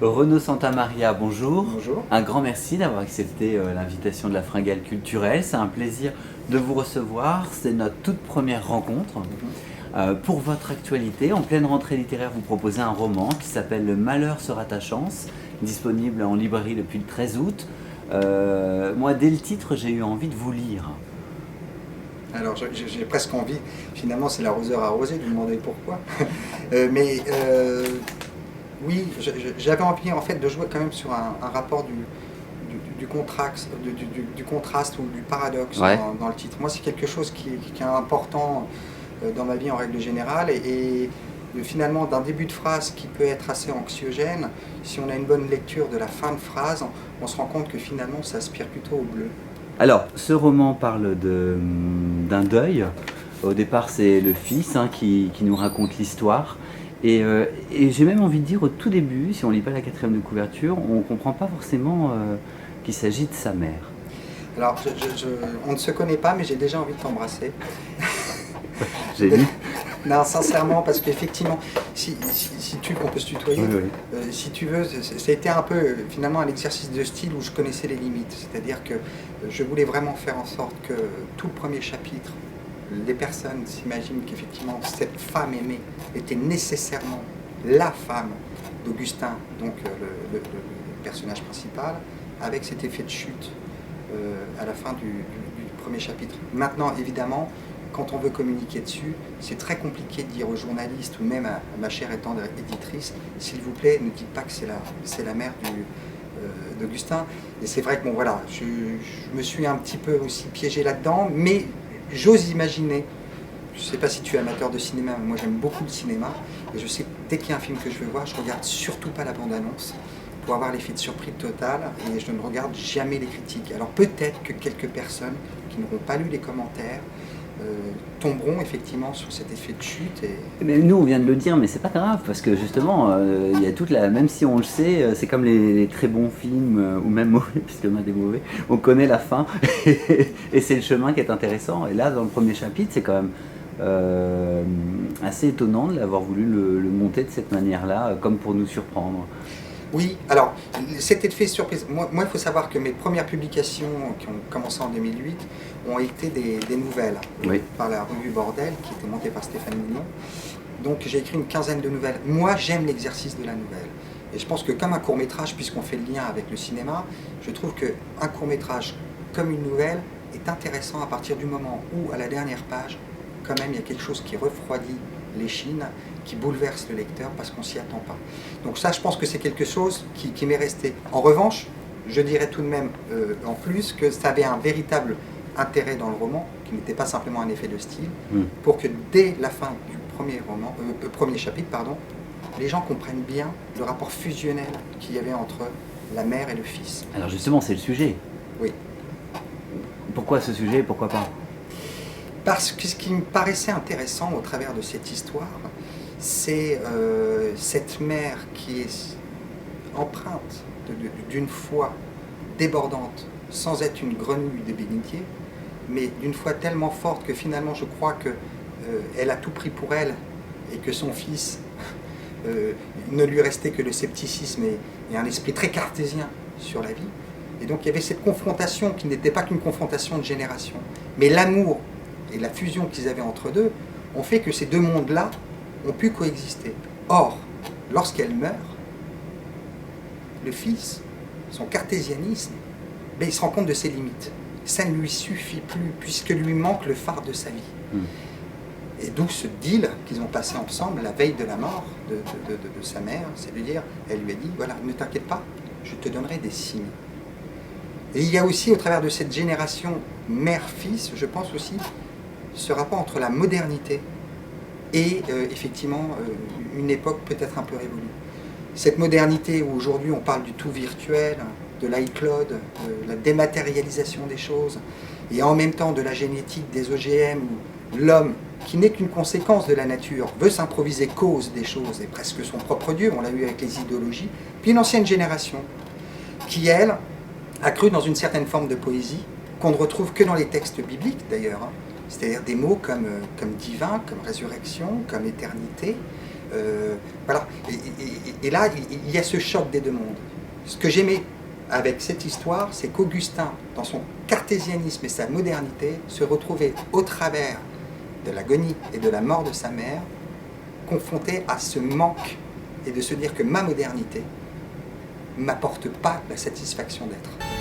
Renaud Santamaria, bonjour. Bonjour. Un grand merci d'avoir accepté l'invitation de la Fringale culturelle. C'est un plaisir de vous recevoir. C'est notre toute première rencontre. Pour votre actualité, en pleine rentrée littéraire, vous proposez un roman qui s'appelle Le Malheur sera ta chance, disponible en librairie depuis le 13 août. Moi, dès le titre, j'ai eu envie de vous lire. Alors j'ai presque envie, finalement c'est l'arroseur arrosé, de vous demander pourquoi. Oui, j'avais envie en fait de jouer quand même sur un rapport du contraste ou du paradoxe dans le titre. Moi c'est quelque chose qui est important dans ma vie en règle générale et finalement d'un début de phrase qui peut être assez anxiogène, si on a une bonne lecture de la fin de phrase, on se rend compte que finalement ça aspire plutôt au bleu. Alors, ce roman parle d'un deuil. Au départ, c'est le fils qui nous raconte l'histoire. Et j'ai même envie de dire, au tout début, si on ne lit pas la quatrième de couverture, on ne comprend pas forcément qu'il s'agit de sa mère. Alors, on ne se connaît pas, mais j'ai déjà envie de t'embrasser. J'ai lu. Non, sincèrement, parce qu'effectivement, on peut se tutoyer, oui. Si tu veux, ça a été un peu finalement un exercice de style où je connaissais les limites. C'est-à-dire que je voulais vraiment faire en sorte que tout le premier chapitre, les personnes s'imaginent qu'effectivement cette femme aimée était nécessairement la femme d'Augustin, donc le personnage principal, avec cet effet de chute à la fin du premier chapitre. Maintenant, évidemment, quand on veut communiquer dessus, c'est très compliqué de dire aux journalistes ou même à ma chère et tendre éditrice, s'il vous plaît, ne dites pas que c'est la mère d'Augustin. Et c'est vrai que bon voilà, je me suis un petit peu aussi piégé là-dedans, mais j'ose imaginer, je ne sais pas si tu es amateur de cinéma, mais moi j'aime beaucoup le cinéma, et je sais que dès qu'il y a un film que je veux voir, je ne regarde surtout pas la bande-annonce, pour avoir l'effet de surprise total, et je ne regarde jamais les critiques. Alors peut-être que quelques personnes qui n'auront pas lu les commentaires, tomberont effectivement sur cet effet de chute. Mais nous, on vient de le dire, mais c'est pas grave, parce que justement, il y a toute même si on le sait, c'est comme les très bons films, ou même mauvais, puisque l'on a des mauvais, on connaît la fin, et c'est le chemin qui est intéressant. Et là, dans le premier chapitre, c'est quand même assez étonnant de l'avoir voulu le monter de cette manière-là, comme pour nous surprendre. Oui, alors, cet effet surprise, moi il faut savoir que mes premières publications, qui ont commencé en 2008, ont été des nouvelles, par la revue Bordel, qui était montée par Stéphane Mignon. Donc j'ai écrit une quinzaine de nouvelles. Moi j'aime l'exercice de la nouvelle. Et je pense que comme un court-métrage, puisqu'on fait le lien avec le cinéma, je trouve qu'un court-métrage comme une nouvelle est intéressant à partir du moment où, à la dernière page, quand même il y a quelque chose qui refroidit l'échine, qui bouleverse le lecteur parce qu'on s'y attend pas. Donc ça, je pense que c'est quelque chose qui m'est resté. En revanche, je dirais tout de même en plus que ça avait un véritable intérêt dans le roman, qui n'était pas simplement un effet de style, pour que dès la fin du premier chapitre, les gens comprennent bien le rapport fusionnel qu'il y avait entre la mère et le fils. Alors justement, c'est le sujet. Oui. Pourquoi ce sujet et pourquoi pas ? Parce que ce qui me paraissait intéressant au travers de cette histoire, c'est cette mère qui est empreinte d'une foi débordante, sans être une grenouille de bénitier, mais d'une foi tellement forte que finalement je crois qu'elle a tout pris pour elle et que son fils ne lui restait que le scepticisme et un esprit très cartésien sur la vie. Et donc il y avait cette confrontation qui n'était pas qu'une confrontation de génération, mais l'amour et la fusion qu'ils avaient entre deux ont fait que ces deux mondes-là ont pu coexister. Or, lorsqu'elle meurt, le fils, son cartésianisme, il se rend compte de ses limites. Ça ne lui suffit plus, puisque lui manque le phare de sa vie. Et d'où ce deal qu'ils ont passé ensemble la veille de la mort de sa mère, c'est de dire, elle lui a dit, voilà, ne t'inquiète pas, je te donnerai des signes. Et il y a aussi, au travers de cette génération mère-fils, je pense aussi, ce rapport entre la modernité et effectivement une époque peut-être un peu révolue. Cette modernité où aujourd'hui on parle du tout virtuel, de l'iCloud, de la dématérialisation des choses, et en même temps de la génétique, des OGM, où l'homme, qui n'est qu'une conséquence de la nature, veut s'improviser cause des choses, et presque son propre Dieu, on l'a vu avec les idéologies, puis une ancienne génération, qui elle, a cru dans une certaine forme de poésie, qu'on ne retrouve que dans les textes bibliques d'ailleurs, c'est-à-dire des mots comme divin, comme résurrection, comme éternité, Voilà. Et là, il y a ce choc des deux mondes. Ce que j'aimais avec cette histoire, c'est qu'Augustin, dans son cartésianisme et sa modernité, se retrouvait au travers de l'agonie et de la mort de sa mère, confronté à ce manque et de se dire que ma modernité m'apporte pas la satisfaction d'être.